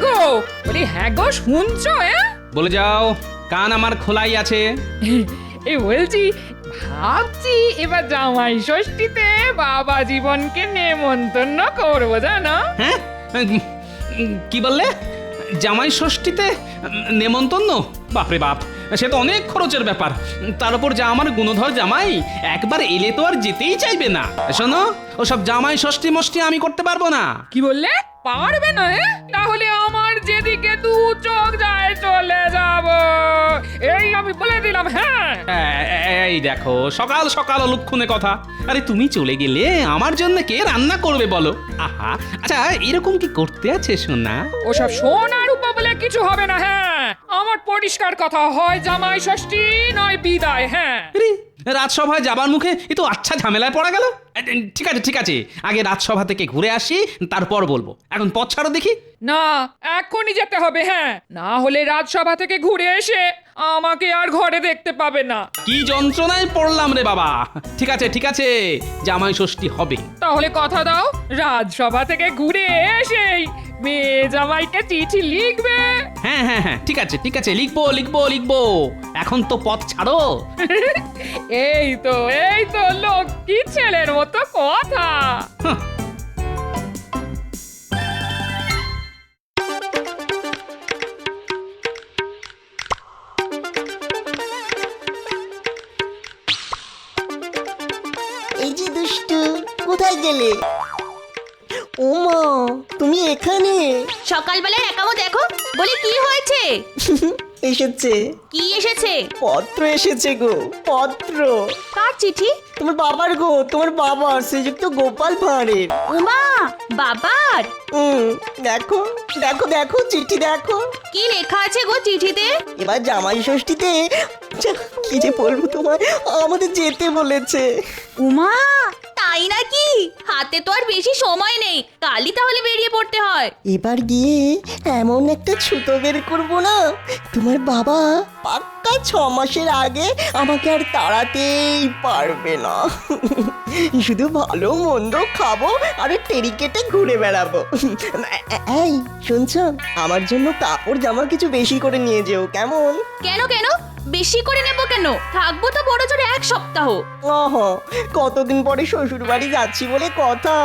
গো, বলি হ্যাঁ গো, শুনছো? বলে যাও, কান আমার খোলাই আছে। এই বলছি, ভাবছি এবার জামাই ষষ্ঠীতে বাবা জীবনকে নেমন্তন্ন করবো, জানো? হ্যাঁ, কি বললে? জামাই ষষ্ঠীতে নেমন্তন্ন? বাপরে বাপ, সে তো অনেক খরচের ব্যাপার। তার উপর যা আমার গুণধর জামাই, একবার এলে তো আর যেতেই চাইবে না। শোনো, ওসব জামাই ষষ্ঠী মষ্টি আমি করতে পারবো না। কি বললে? পারবে না? তাহলে আমার যেদিকে দু চোখ যায় চলে যাব, এই আমি বলে দিলাম। হ্যাঁ, এই দেখো, সকাল সকাল অলক্ষণে কথা। আরে তুমি চলে গেলে আমার জন্য কে রান্না করবে বলো? আহা, আচ্ছা এরকম কি করতে আছে সোনা? ওসব সোনার উপা বলে কিছু হবে না। হ্যাঁ, আমার পরিষ্কার কথা, হয় জামাই ষষ্ঠী নয় বিদায়। হ্যাঁ, আরে, রাজসভায় যাবার মুখে এ তো আচ্ছা ঝামেলায় পড়া গেল। ঠিক আছে ঠিক আছে, আগে রাজসভা থেকে ঘুরে আসি, তারপর বলবো। এখন পথ ছাড়ো দেখি। না, এখনই যেতে হবে। হ্যাঁ, না হলে রাজসভা থেকে ঘুরে এসে আমাকে আর ঘরে দেখতে পাবে না। কি যন্ত্রণায় পড়লাম রে বাবা। ঠিক আছে ঠিক আছে, জামাই ষষ্ঠী হবে। তাহলে কথা দাও, রাজসভা থেকে ঘুরে এসেই মেয়ে জামাইকে চিঠি লিখবে। হ্যাঁ হ্যাঁ হ্যাঁ, ঠিক আছে ঠিক আছে, লিখবো লিখবো লিখবো। এখন তো পথ ছাড়ো। এই তো লক্ষ্মী ছেলের মতো কথা। হাহ, এই যে দুষ্টু, কোথায় গেলে? ওমা, তুমি এখানে? সকালবেলায় একামো দেখো, বলি কি হয়েছে? এসেছে, কি এসেছে? পত্র এসেছে গো, পত্র। কার চিঠি? তোমার বাবার গো, তোমার বাবার, শ্রীযুক্ত গোপাল ভাঁড়ের। উমা, বাবার? দেখো দেখো দেখো, চিঠি দেখো। কি লেখা আছে গো চিঠিতে? এবার জামাই ষষ্ঠীতে কি যে বলবো তোমার, আমাদের যেতে বলেছে। উমা, তাই নাকি? হাতে তো আর বেশি সময় নেই, কালই তাহলে বেরিয়ে পড়তে হয়। এবার গিয়ে এমন একটা ছুতো বের করবো না, তোমার বাবা পাক্কা 6 মাসের আগে আমাকে আর তাড়াতেই পারবে না। শুধু ভালো মন্দ খাবো আর টেরি কেটে ঘুরে বেড়াবো। এই শুনছ, আমার জন্য কাপড় জামা কিছু বেশি করে নিয়ে যেও, কেমন? কেন কেন? বেশি করে নেব কেন? থাকবো তো বড় জোরে 1 সপ্তাহ। কতদিন পরে শ্বশুর বাড়ি যাচ্ছি বলে কথা,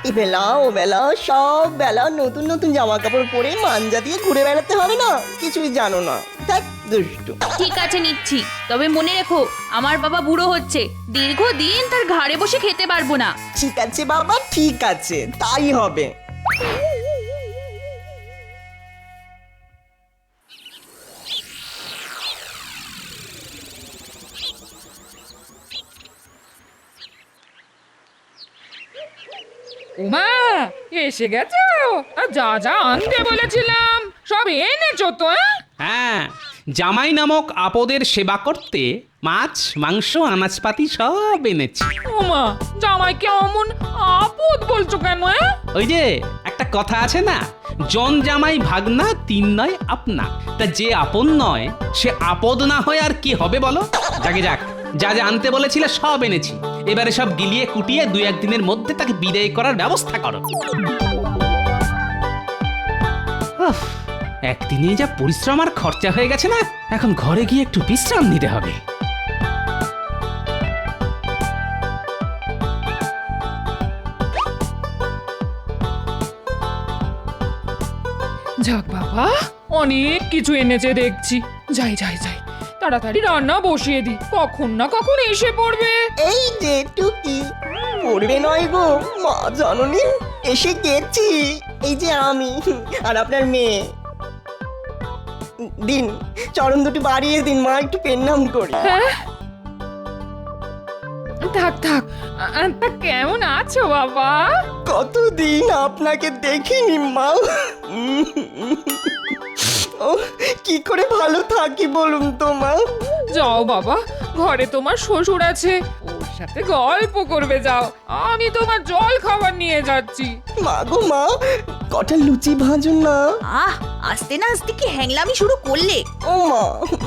এ বেলা ও বেলা সব বেলা নতুন নতুন জামা কাপড় পরে মাঞ্জা দিয়ে ঘুরে বেড়াতে হবে না, কিছুই জানো না। থাক দুষ্টু। ঠিক আছে নিচ্ছি, তবে মনে রেখো আমার বাবা বুড়ো হচ্ছে, দীর্ঘদিন তার ঘাড়ে বসে খেতে পারবো না। ঠিক আছে বাবা, ঠিক আছে, তাই হবে। উমা, এসে গেছো? আর যা যা আনতে বলেছিলাম সব এনেছো তো? হ্যাঁ, জামাই নামক আপদের সেবা করতে মাছ মাংস আনাজপাতি সব এনেছি। উমা, জামাইকে অমন আপদ বলছো কেন? ওই যে একটা কথা আছে না, জন জামাই ভাগনা 3 নয় আপনা। তা যে আপন নয় সে আপদ না হয় আর কি হবে বলো? যাকে যাক, যা যা আনতে বলেছিলে সব এনেছি। এবারে সব গিলিয়ে কুটিয়ে 2-1 দিনের মধ্যে তাকে বিদায় করার ব্যবস্থা করো। উফ, একদিনে যা পরিশ্রম আর খরচা হয়ে গেছে না, এখন ঘরে গিয়ে একটু বিশ্রাম নিতে হবে। যাক বাবা, অনেক কিছু এনেছে দেখছি। যাই যাই যাই, তাড়াতাড়ি রান্না বসিয়ে দি, কখন না কখন এসে পড়বে। এই যে টুকি, পড়বে নয় গো মা জননী, এসে গেছি। এই যে আমি আর আপনার মেয়ে। দিন, চরণ দুটি বাড়িয়ে দিন মা, একটু পেন্নাম করি। হ্যাঁ, থাক থাক। তা কেমন আছো বাবা? কতদিন আপনাকে দেখিনি মা। ও, কি করে ভালো থাকি বলুন তো মা। যাও বাবা, ঘরে তোমার শ্বশুর আছে, ওর সাথে গল্প করবে যাও। আমি তোমার জল খাবার নিয়ে যাচ্ছি। মা গো মা, কটা লুচি ভাজুন না। আহ, আস্তে না আস্তে কি হ্যাংলামি শুরু করলে? ও মা,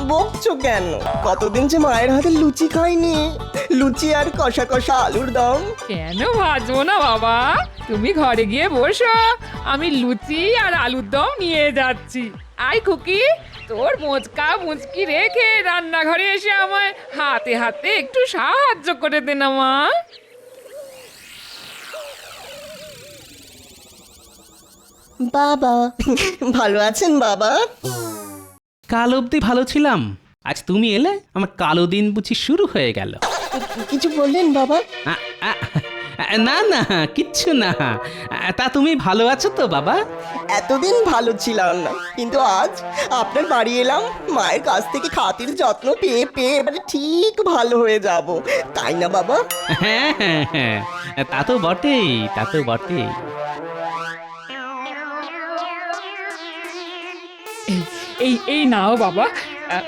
বকছো কেন? কতদিন যে মায়ের হাতে লুচি খাইনি। লুচি আর কষা কষা আলুর দম। কেন ভাজবো না বাবা, তুমি ঘরে গিয়ে বসো, আমি লুচি আর আলুর দম নিয়ে যাচ্ছি। আয় খুকি, তোর মোচকা মুচকি রেখে রান্নাঘরে এসে আমায় হাতে হাতে একটু সাহায্য করে দে না মা। বাবা, ভালো আছেন বাবা? কাল অবধি ভালো ছিলাম, আজ তুমি এলে আমার কালো দিন বুঝি শুরু হয়ে গেল। কিছু বললেন বাবা? আ, আ, না না, কিচ্ছু না। তা তুমি ভালো আছো তো বাবা? এতদিন ভালো ছিলাম না, কিন্তু আজ আপনার বাড়ি এলাম। মায়ের কাছ থেকে খাতির যত্ন পেয়ে পেয়ে এবারে ঠিক ভালো হয়ে যাব, তাই না বাবা? হ্যাঁ হ্যাঁ হ্যাঁ, তা তো বটেই, তা তো বটেই। এই এই নাও বাবা,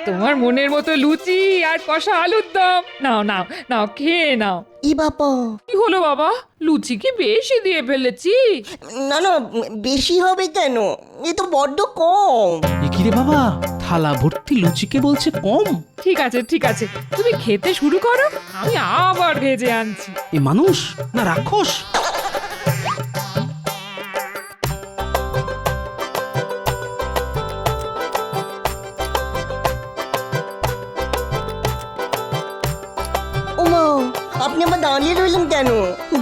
তোমার মনের মতো লুচি আর কষা আলুর দম। নাও নাও নাও, খেয়ে নাও। ই বাবা, কি হলো বাবা, লুচি কি বেশি দিয়ে ফেলেছি? না না, বেশি হবে কেন? এ তো বড্ড কম। এ কি রে বাবা, থালা ভর্তি লুচিকে বলছে কম? ঠিক আছে ঠিক আছে, তুমি খেতে শুরু করো, আমি আবার ভেজে আনছি। এ মানুষ না রাক্ষস? ওমা, আপনি আবার দাঁড়িয়ে রইলেন কেন?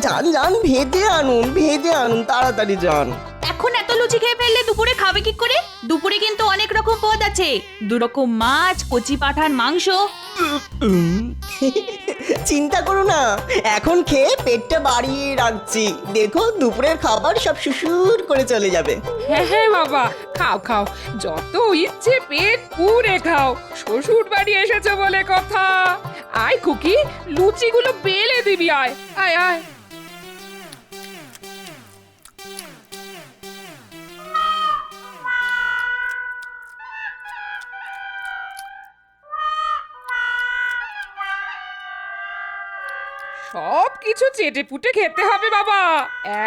যান যান, ভেজে আনুন, ভেজে আনুন, তাড়াতাড়ি যান। এখন এত লুচি খেয়ে ফেললে দুপুরে খাবে কি করে? দুপুরে কিন্তু অনেক রকম পদ আছে, 2 রকম মাছ, কচি পাঠার মাংস। চিন্তা করো না, এখন খেয়ে পেটটা বাড়িয়ে রাখছি। দেখো দুপুরের খাবার সব সুসুর করে চলে যাবে। হ্যাঁ হ্যাঁ বাবা, খাও খাও, যত ইচ্ছে পেট পুরে খাও। শ্বশুর বাড়ি এসেছে বলে কথা। আয় খুকি, লুচিগুলো বেলে দিবি, আয় আয় আয়। সব কিছু চেটে পুটে খেতে হবে বাবা,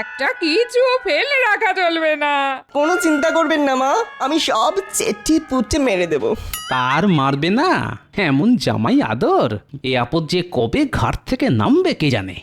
একটা কিছু ফেলে রাখা চলবে না। কোনো চিন্তা করবেন না মা, আমি সব চেটে পুটে মেরে দেবো। তার মারবে না, এমন জামাই আদর। এ আপদ যে কবে ঘাট থেকে নামবে কে জানে।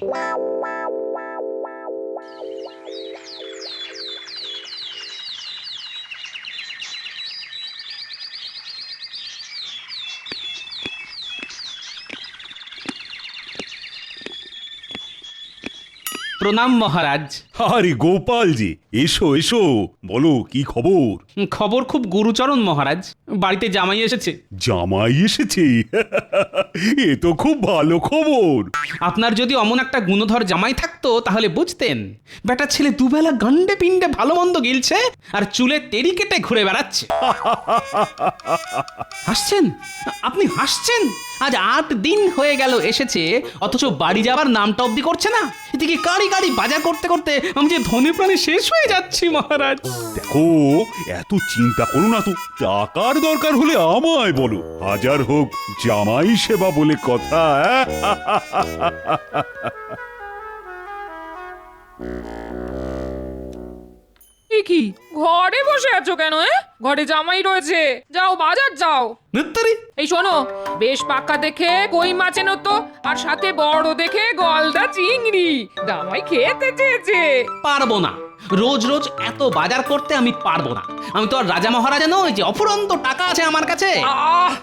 প্রণাম মহারাজ। আরে গোপালজি, এসো এসো, বলো কি খবর? খবর খুব গুরুচরণ মহারাজ, বাড়িতে জামাই এসেছে। জামাই এসেছে? এ তো খুব ভালো খবর। আপনার যদি অমন একটা গুণধর জামাই থাকতো তাহলে বুঝতেন। বেটা ছেলে দুবেলা গান্ডে পিণ্ডে ভালো মন্দ গিলছে আর চুলে তেরি কেটে ঘুরে বেড়াচ্ছে। হাসছেন? আপনি হাসছেন? আজ 8 দিন হয়ে গেল এসেছে, অথচ বাড়ি যাবার নামটা অব্দি করছে না। এদিকে গাড়ি গাড়ি বাজার করতে করতে আমি যে ধনে প্রাণে শেষ হয়ে যাচ্ছি মহারাজ। দেখো, এত চিন্তা করো না তো। টাকার দরকার হলে আমায় বলো, হাজার হোক জামাই সেবা বলে কথা। এ কি, ঘরে বসে আছো কেন? ঘরে জামাই রয়েছে, যাও বাজার যাও। নিত্তরি এই শোনো, বেশ পাকা দেখে কই মাছ এনো তো, আর সাথে বড় দেখে গলদা চিংড়ি। জামাই খেতে চেয়েছে। পারবো না, রোজ রোজ এত বাজার করতে আমি পারবো না। আমি তো আর রাজা মহারাজা নই যে অফুরন্ত টাকা আছে আমার কাছে। আহ,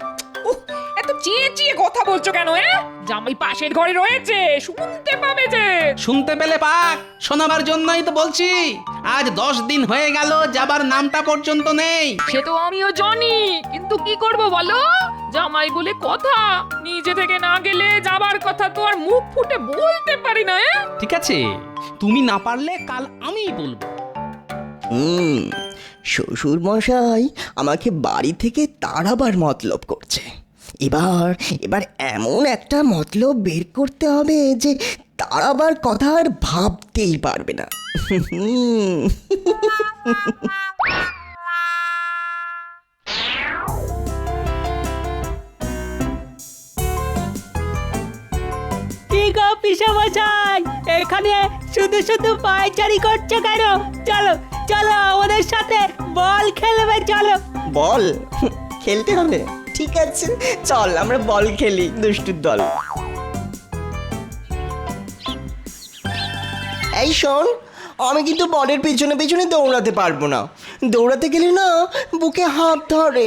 উফ, এত চেঁচিয়ে কথা বলছো কেন? জামাই পাশের ঘরে রয়েছে, শুনতে পাবে যে। শুনতে পেলে পাক, শোনাবার জন্যই তো বলছি। আজ 10 দিন হয়ে গেল, যাবার নামটা পর্যন্ত নেই। সে তো আমিও জানি, কিন্তু কি করব বলো? জামাই বলে কথা, নিজে থেকে না গেলে যাবার কথা তো আর মুখ ফুটে বলতে পারি না। ঠিক আছে, তুমি না পারলে কাল আমিই বলবো। শ্বশুর মশাই আমাকে বাড়ি থেকে তাড়াবার মতলব করছে। এবার এবার এমন একটা মতলব বের করতে হবে যে তাড়াবার কথা আর ভাবতেই পারবে না। কি গো পিসমশাই, এখানে শুধু শুধু পায়চারি করছো কেন? চলো চলো আমাদের সাথে বল খেলবে চলো। বল খেলতে হবে, ঠিক আছে চল আমরা বল খেলি দুষ্টুর দল। এই শোন, আমি কিন্তু বলের পেছনে পেছনে দৌড়াতে পারবো না, দৌড়াতে গেলে না বুকে হাত ধরে।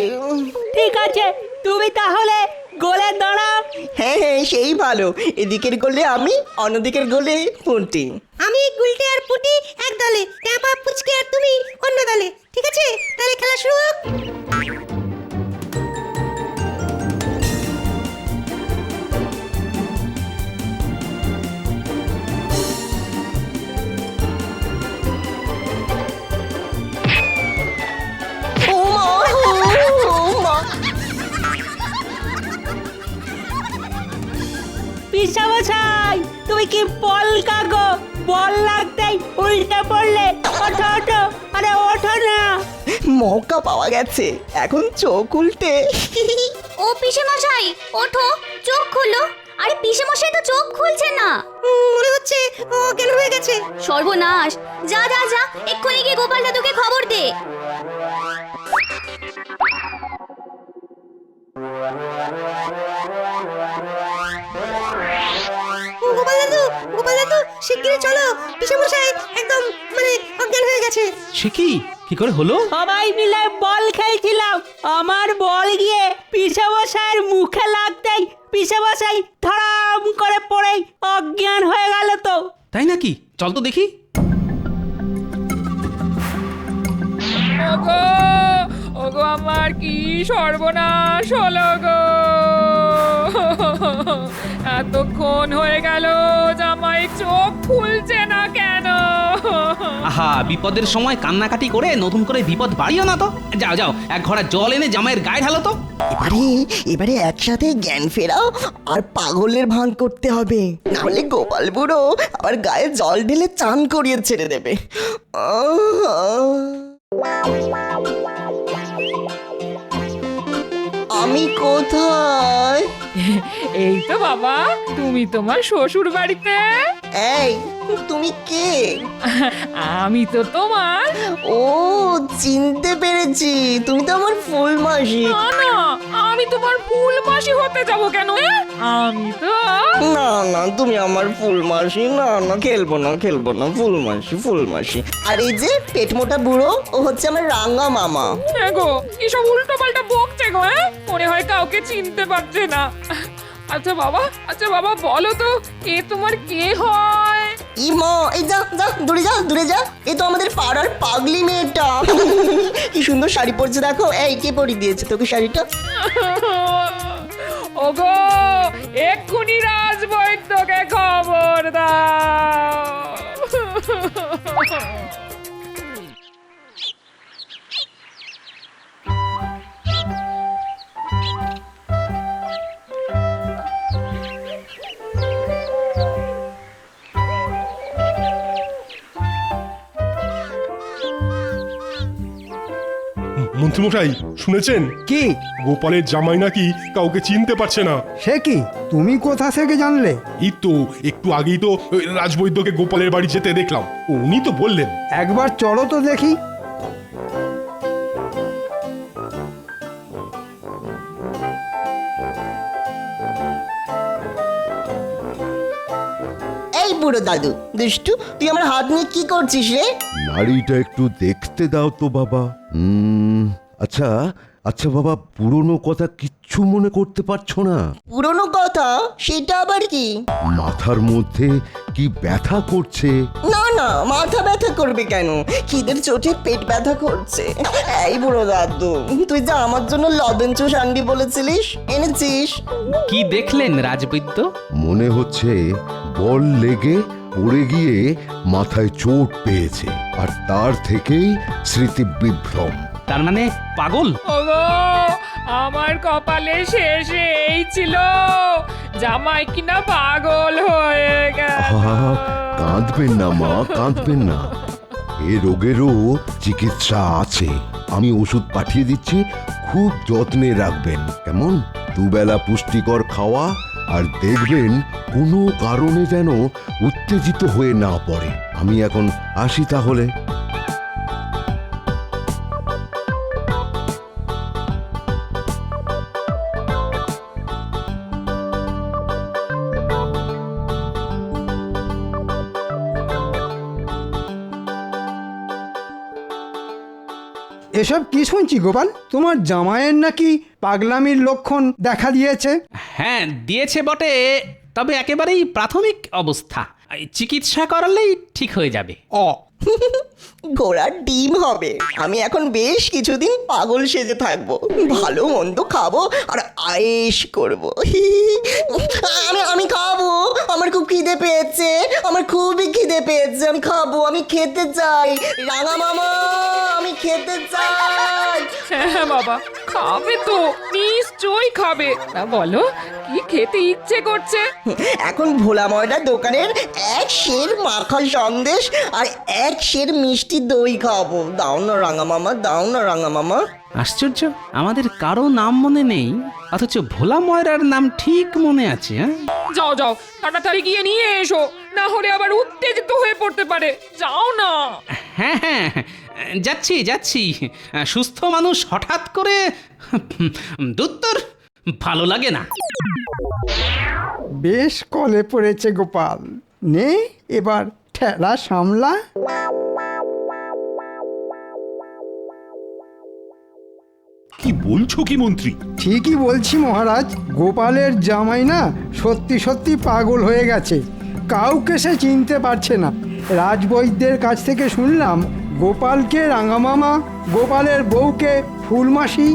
ঠিক আছে তুমি তাহলে গোলে দাঁড়াও। হ্যাঁ হ্যাঁ সেই ভালো, এদিকের গোলে আমি, অন্যদিকের গোলে পুঁটি। আমি গুলটে আর পুটি এক দলে, ট্যাপা পুচকে আর তুমি অন্য দলে, ঠিক আছে? তাহলে খেলা শুরু হোক। ও মা, ও মা। পিসামশাই তুমি কি বল কাগো, বল লাগতেই উল্টে পড়লে। ওঠো ওঠো, আরে ওঠো না। মৌকা পাওয়া গেছে, এখন চোখ উল্টে। ও পিসে মশাই ওঠো, চোখ খুলো। আরে পিসে মশাই তো চোখ খুলছে না। মনে হচ্ছে ও অজ্ঞান হয়ে গেছে। সর্বনাশ, যা যা যা, এক্ষুনি গিয়ে গোপাল দাদুকে খবর দে। গোপাল দাদু শিগগিরই চলো, পিসেমশাই একদম মানে অজ্ঞান হয়ে গেছে। সে কি করে হলো? সবাই মিলে বল খেলছিলাম, আমার বল গিয়ে পিসামশাইয়ের মুখে লাগতেই পিসামশাই ধড়াম করে পড়েই অজ্ঞান হয়ে গেল তো। তাই নাকি? চল তো দেখি। ওগো ওগো আমার কি সর্বনাশ হলো গো, এতক্ষণ হয়ে গেল জামাই চোখ খুলছে না কেন? আহা, বিপদের সময় কান্নাকাটি করে নতুন করে বিপদ বাড়িও না তো। যাও যাও, এক ঘড়া জল এনে জামাইয়ের গায়ে ঢালো তো। এবারে একসাথে জ্ঞান ফেরাও আর পাগলের ভান করতে হবে, নাহলে গোপাল বুড়ো আবার গায়ে জল ঢেলে চান করিয়ে ছেড়ে দেবে। আমি কোথায়? এই তো বাবা, তুমি তোমার শ্বশুর বাড়িতে। এই তুমি কে? আমি তো তোমার। ও চিনতে পেরেছি, তুমি তো আমার ফুল মাসি। না না, আমি তোমার ফুল মাসি হতে যাব কেন? আমি তো না না তুমি আমার ফুল মাসি। না না খেলবো না খেলবো না, ফুল মাসি ফুল মাসি। আর এই যে পেট মোটা বুড়ো, ও হচ্ছে আমার রাঙা মামা। হ্যাঁ গো, কি সব উল্টো পাল্টা বকছে গো। মনে হয় কাউকে চিনতে পারছে না। আচ্ছা বাবা বলো তো, এ তোমার কে হয়? ইমা, এই যা যা দূরে যা দূরে যা, এ তো আমাদের পাড়ার পাগলি মেয়েটা। কি সুন্দর শাড়ি পরছে দেখো। এই কে পরিয়ে দিয়েছে তোকে শাড়িটা? ওগো, এক্ষুনি রাজবৈদ্যকে খবর দাও। মন্ত্রীমশাই শুনেছেন? কি? গোপালের জামাই নাকি কাউকে চিনতে পারছে না। সে কি? তুমি কোথা থেকে জানলে? এই তো একটু আগেই তো ওই রাজবৈদ্যকে গোপালের বাড়ি যেতে দেখলাম, উনি তো বললেন। একবার চলো তো দেখি। এই বুড়ো দাদু দুষ্টু, তুই আমার হাত নিয়ে কি করছিস রে? নাড়িটা একটু দেখতে দাও তো বাবা। আচ্ছা আচ্ছা বাবা, পুরনো কথা কিচ্ছু মনে করতে পারছো না? পুরনো কথা? সেটা আবার কি? মাথার মধ্যে কি ব্যথা করছে? না না, মাথা ব্যথা করবে কেন? খিদের চোটে পেট ব্যথা করছে। এই বুড়ো দাদু, তুই যে আমার জন্য লবণ চুষ আনবি বলেছিলিস, এনেছিস? কি দেখলেন রাজবৈদ্য? মনে হচ্ছে বল লেগে পড়ে গিয়ে মাথায় চোট পেয়েছে, আর তার থেকেই স্মৃতি বিভ্রম। তার মানে পাগল? ওগো, আমার কপালে শেষে এই ছিল, জামাই কিনা পাগল হয়ে গেল। কাঁদবেন না মা, কাঁদবেন না। এ রোগেরও চিকিৎসা আছে, আমি ওষুধ পাঠিয়ে দিচ্ছি, খুব যত্নে রাখবেন কেমন? দুবেলা পুষ্টিকর খাওয়া, আর দেখবেন কোনো কারণে যেন উত্তেজিত হয়ে না পড়ে। আমি এখন আসি তাহলে। এসব কি শুনছি গোপাল? তোমার জামাইয়ের নাকি পাগলামির লক্ষণ দেখা দিয়েছে? হ্যাঁ দিয়েছে বটে, তবে একেবারেই প্রাথমিক অবস্থা। এই চিকিৎসা করালেই ঠিক হয়ে যাবে। ঘোড়ার ডিম হবে। আমি এখন বেশ কিছুদিন পাগল সেজে থাকবো, ভালো মন্দ খাবো আর আয়েশ করব। আমি খাবো, আমার খুব খিদে পেয়েছে, আমার খুবই খিদে পেয়েছে, আমি খাবো, আমি খেতে চাই। রাঙা মামা, আমি খেতে চাই। হ্যাঁ বাবা, খাবে তো, নিশ্চয়ই খাবে। তা বলো, কি খেতে ইচ্ছে করছে? এখন ভোলা ময়দার দোকানের এক সের মাখা সন্দেশ আর এক সের মিষ্টি দই খাবো। দাও না রাঙা মামা, দাও না রাঙা মামা। আশ্চর্য, আমাদের কারো নাম মনে নেই, অথচ ভোলা ময়রার নাম ঠিক মনে আছে। হ্যাঁ যাও যাও, তাড়াতাড়ি গিয়ে নিয়ে এসো, না হলে আবার উত্তেজিত হয়ে পড়তে পারে। যাও না। হ্যাঁ হ্যাঁ, যাচ্ছি যাচ্ছি। সুস্থ মানুষ হঠাৎ করে দুত্তর ভালো লাগে না। বেশ কলে পড়েছে গোপাল। নে এবার ঠেলা সামলা। কি বলছো কি মন্ত্রী? ঠিকই বলছি মহারাজ, গোপালের জামাই না সত্যি সত্যি পাগল হয়ে গেছে, কাউকে সে চিনতে পারছে না। রাজবৈদ্যের কাছ থেকে শুনলাম গোপালকে রাঙামামা, গোপালের বউকে ফুলমাসি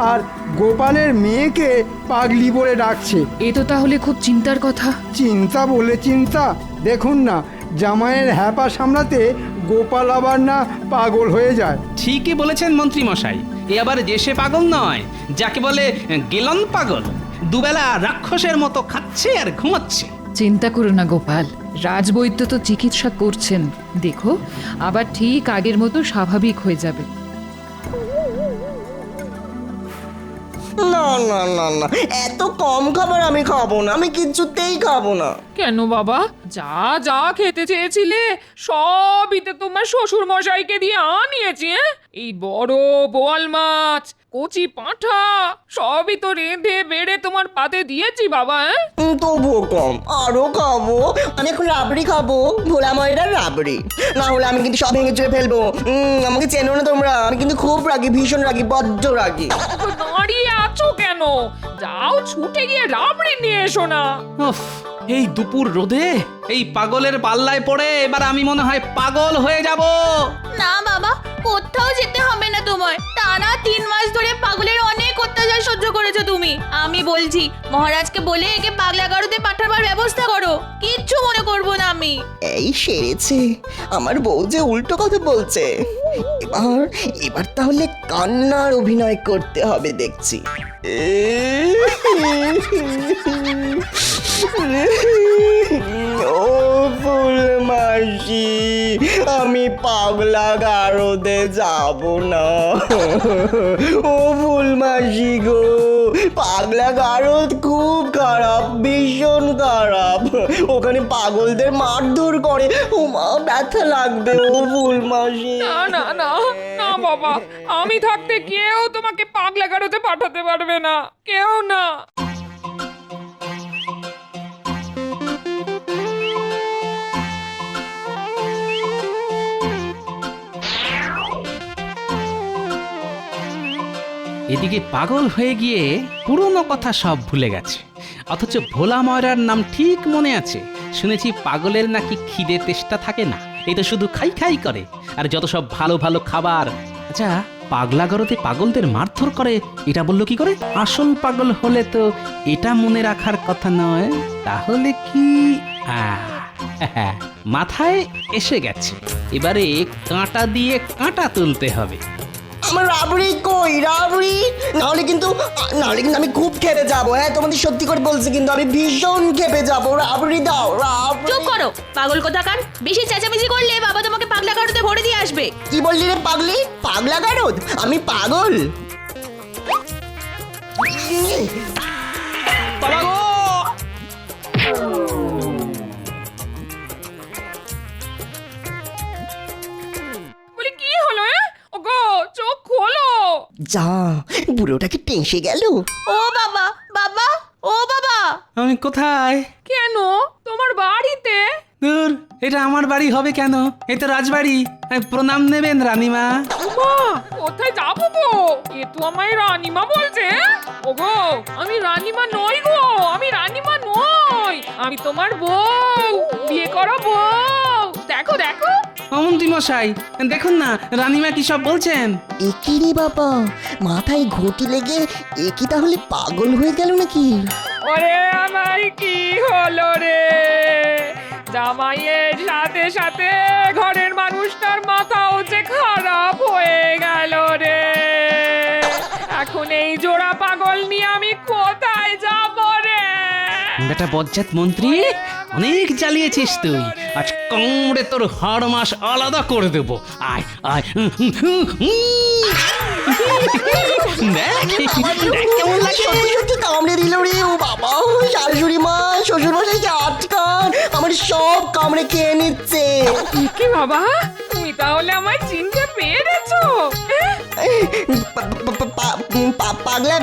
আর গোপালের মেয়েকে পাগলি বলে ডাকছে। এ তো তাহলে খুব চিন্তার কথা। চিন্তা বলে চিন্তা, দেখুন না জামাইয়ের হ্যাপা সামলাতে গোপাল আবার না পাগল হয়ে যায়। ঠিকই বলেছেন মন্ত্রী মশাই, এ আবার যে সে পাগল নয়, যাকে বলে গেলন পাগল। দুবেলা রাক্ষসের মতো খাচ্ছে আর ঘুমাচ্ছে। চিন্তা করো না গোপাল, রাজবৈদ্য তো চিকিৎসা করছেন, দেখো আবার ঠিক আগের মতো স্বাভাবিক হয়ে যাবে। না না না না, এত কম খাবার আমি খাবো না, আমি কিচ্ছুতেই খাবো না। কেন বাবা, যা যা খেতে চেয়েছিলে সবই তো তোমার শ্বশুর মশাইকে দিয়ে আনিয়েছি। এই বড় বোয়াল মাছ, কচি পাঁঠা সবই তো রেঁধে বেড়ে তোমার পাতে দিয়েছি বাবা। তবুও কম, আরো খাবো। আমি এখন রাবড়ি খাবো, ভোলা ময়দার রাবড়ি। না হলে আমি কিন্তু সব ভেঙে চুরে ফেলবো। আমাকে চেনো না তোমরা, আমি কিন্তু খুব রাগি, ভীষণ রাগি, বড্ড রাগি। তো দাঁড়িয়ে আছো কেন? যাও ছুটে গিয়ে রাবড়ি নিয়ে এসো না। উফ, এই দুপুর রোদে এই পাগলের পাল্লায় পড়ে এবার আমি মনে হয় পাগল হয়ে যাব। না বাবা, কোথাও যেতে হবে না তোমার। টানা 3 মাস ধরে পাগলের অনেক অত্যাচার সহ্য করেছো তুমি। আমি বলছি মহারাজকে বলে একে পাগলা গারদে পাঠাবার ব্যবস্থা করো, কিচ্ছু মনে করবো না আমি। এই সেরেছে, আমার বউ যে উল্টো কথা বলছে। এবার এবার তাহলে কান্নার অভিনয় করতে হবে দেখছি। ও ফুল মাসি, আমি পাগলা গারদে যাব না। ও ফুল মাসি গো, পাগলা গারদ খুব খারাপ, ভীষণ খারাপ। ওখানে পাগলদের মারধর করে, ও মা ব্যথা লাগবে। ও ফুল মাসি। না না না না বাবা, আমি থাকতে কেউ তোমাকে পাগলা গারদে পাঠাতে পারবে না, কেউ না। এদিকে পাগল হয়ে গিয়ে পুরনো কথা সব ভুলে গেছে, অথচ ভোলা ময়রার নাম ঠিক মনে আছে। শুনেছি পাগলের নাকি খিদে তেষ্টা থাকে না, এই তো শুধু খাই খাই করে, আর যত সব ভালো ভালো খাবার। আচ্ছা, পাগলা গারদে পাগলদের মারধর করে এটা বললো কি করে? আসল পাগল হলে তো এটা মনে রাখার কথা নয়, তাহলে কি? মাথায় এসে গেছে, এবারে কাঁটা দিয়ে কাঁটা তুলতে হবে। আমার রাবড়ি কই? রাবড়ি নাহলে কিন্তু আমি খুব খেপে যাবো। হ্যাঁ, তোমাদের সত্যি করে বলছি, কিন্তু আমি ভীষণ খেপে যাবো। রাবড়ি দাও, রাবড়ি। চুপ করো পাগল কোথাকার, বেশি চেঁচামেচি করলে বাবা তোমাকে পাগলা গারদে ভরে দিয়ে আসবে। কি বললি রে পাগলি? পাগলা গারদ? আমি পাগল? বাবা গো! বলি কি হলো? ওগো চোখ খোলো। যা, বুড়োটাকে টেঁসে গেল। ও বাবা, বাবা, ও বাবা। আমি কোথায়? কেন? তোমার বাড়িতে। দূর, এটা আমার বাড়ি হবে কেন? এ তো রাজবাড়ি। প্রণাম নেবেন রানীমা। ওমা কোথায় যাবো গো? এ তো আমায় রানীমা বলছে। ওগো আমি রানীমা নই গো, আমি রানীমা নই, আমি তোমার বউ, বিয়ে করো বউ। দেখো দেখো। মন্ত্রী মশাই দেখুন না রানীমা কি সব বলছেন। একই রে বাবা, মাথায় ঘটি লেগে একই তাহলে পাগল হয়ে গেল নাকি? ওরে আমার কি হলো রে? জামাইয়ের সাথে সাথে ঘরের মানুষটার মাথাও যে খারাপ হয়ে গেল রে। এখন এই জোড়া পাগল নিয়ে আমি কোথায় যাব রে? বেটা বজ্জাত মন্ত্রী, অনেক জ্বালিয়েছিস তুই, আজ কামড়ে তোর হাড় মাস আলাদা করে দেব। আয় আয় দেখ কেমন লাগে? সত্যি সত্যি কামড়ে দিল রে। ও বাবা, শাশুড়ি মা শ্বশুর মশাইকে আটকান, আমার সব কামড়ে খেয়ে নিচ্ছে। কি বাবা, তুমি তাহলে আমায় চিনতে পেরেছো? পাগলা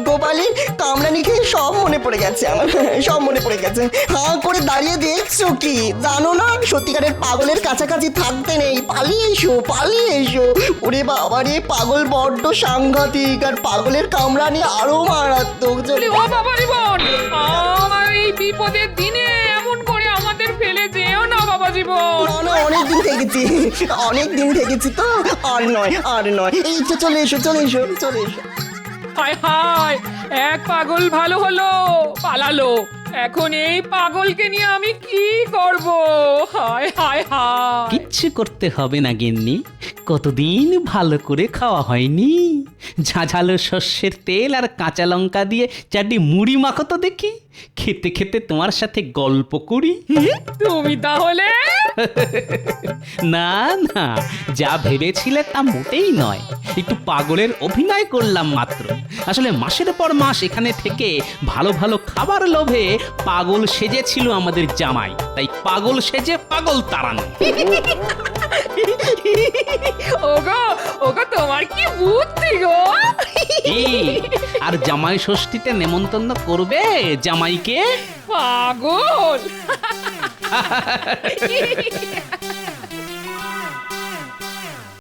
গোপালের কামড়ানি খেয়ে সব মনে পড়ে গেছে আমার, সব মনে পড়ে গেছে। হাঁ করে দাঁড়িয়ে দেখছো কি? জানো না সত্যিকারের পাগলের কাছাকাছি থাকতে নেই, পালিয়ে এসো পালিয়ে এসো। ওরে বাবা রে, পাগল বড্ড সাংঘাতিক, আর পাগলের কামড়ানি আরো মারাত্মক। বলি, ও বাবা রে বোন, আমার এই বিপদের দিনে এমন করে আমাদের ফেলে যেও না বাবা জীবন। না না, অনেকদিন থেকেছি, অনেকদিন থেকেছি তো, আর নয় আর নয়। এই তো চলে এসো চলে এসো চলে এসো। হায় হায়, এক পাগল ভালো হলো, পালালো। এখন এই পাগলকে নিয়ে আমি কি করব? হায় হায় হায়। কিচ্ছু করতে হবে না গিন্নি, কতদিন ভালো করে খাওয়া হয়নি। ঝাঝালো শস্যের তেল আর কাঁচা লঙ্কা দিয়ে চারটি মুড়ি মাখো তো দেখি, খেতে খেতে তোমার সাথে গল্প করি। তুমি তাহলে? না না, যা ভেবেছিলে তা মোটেই নয়, একটু পাগলের অভিনয় করলাম মাত্র। আসলে মাসের পর মাস এখানে থেকে ভালো ভালো খাবার লোভে পাগল সেজেছিল আমাদের জামাই, তাই পাগল সেজে পাগল তাড়ানো। ওগো ওগো, তোমার কি বুদ্ধি গো! এই, আর জামাই ষষ্ঠীতে নেমন্তন্ন করবে জামাইকে? পাগল।